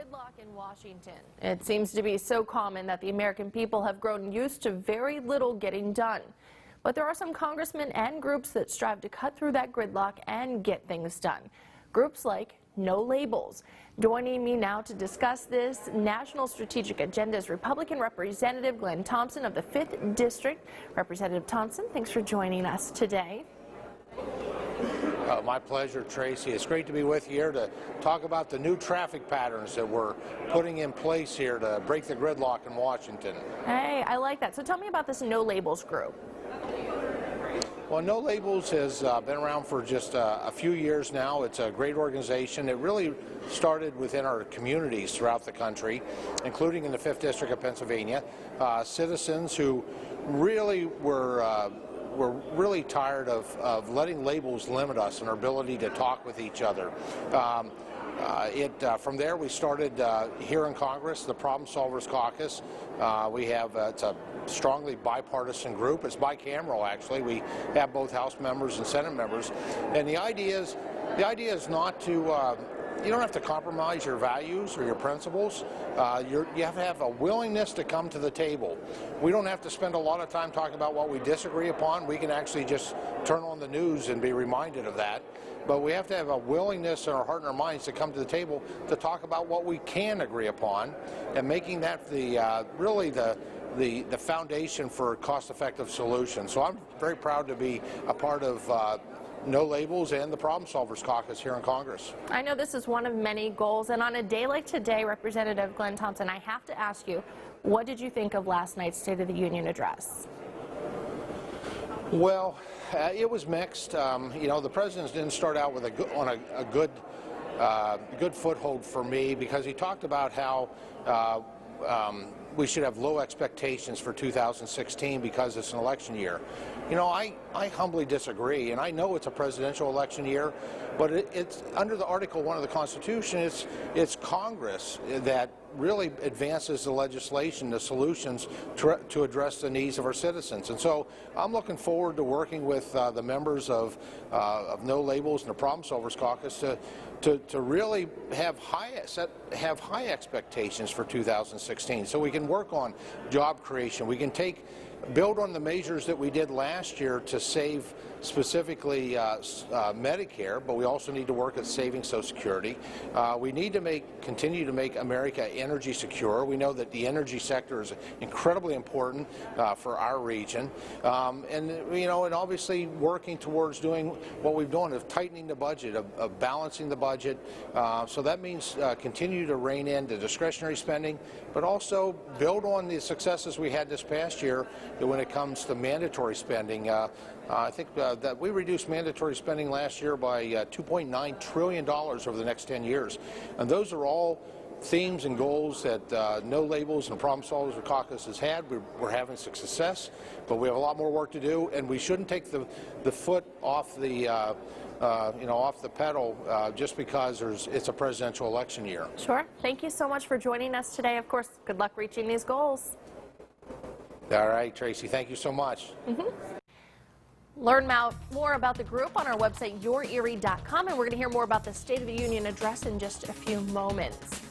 Gridlock in Washington. It seems to be so common that the American people have grown used to very little getting done. But there are some congressmen and groups that strive to cut through that gridlock and get things done. Groups like No Labels. Joining me now to discuss this, National Strategic Agenda's Republican Representative Glenn Thompson of the 5th District. Representative Thompson, thanks for joining us today. My pleasure, Tracy. It's great to be with you here to talk about the new traffic patterns that we're putting in place here to break the gridlock in Washington. Hey, I like that. So tell me about this No Labels group. Well, No Labels has been around for just a few years now. It's a great organization. It really started within our communities throughout the country, including in the 5th District of Pennsylvania. Citizens who really we're really tired of letting labels limit us and our ability to talk with each other. From there, we started here in Congress, the Problem Solvers Caucus. It's a strongly bipartisan group. It's bicameral, actually. We have both House members and Senate members. And the idea is not to you don't have to compromise your values or your principles. You have to have a willingness to come to the table. We don't have to spend a lot of time talking about what we disagree upon. We can actually just turn on the news and be reminded of that. But we have to have a willingness in our heart and our minds to come to the table to talk about what we can agree upon, and making that really the foundation for cost-effective solutions. So I'm very proud to be a part of No Labels and the Problem Solvers Caucus here in Congress. I know this is one of many goals, and on a day like today, Representative Glenn Thompson, I have to ask you, what did you think of last night's State of the Union address? Well, it was mixed. You know, the president didn't start out with a good foothold for me, because he talked about how we should have low expectations for 2016 because it's an election year. You know, I humbly disagree, and I know it's a presidential election year, but it's under the Article 1 of the Constitution. It's Congress that really advances the legislation, the solutions to address the needs of our citizens. And so I'm looking forward to working with the members of No Labels and the Problem Solvers Caucus to really have high expectations for 2016, so we can work on job creation. We can build on the measures that we did last year to save specifically Medicare, but we also need to work at saving Social Security. We need to continue to make America energy secure. We know that the energy sector is incredibly important for our region, and obviously working towards doing what we've done of tightening the budget, of balancing the budget. So that means continue to rein in the discretionary spending, but also build on the successes we had this past year when it comes to mandatory spending. I think that we reduced mandatory spending last year by $2.9 trillion over the next 10 years. And those are all themes and goals that No Labels and Problem Solvers Caucus has had. We're having success, but we have a lot more work to do, and we shouldn't take the foot off the off the pedal just because it's a presidential election year. Sure. Thank you so much for joining us today. Of course, good luck reaching these goals. All right, Tracy, thank you so much. Learn more about the group on our website, yourerie.com, and we're going to hear more about the State of the Union address in just a few moments.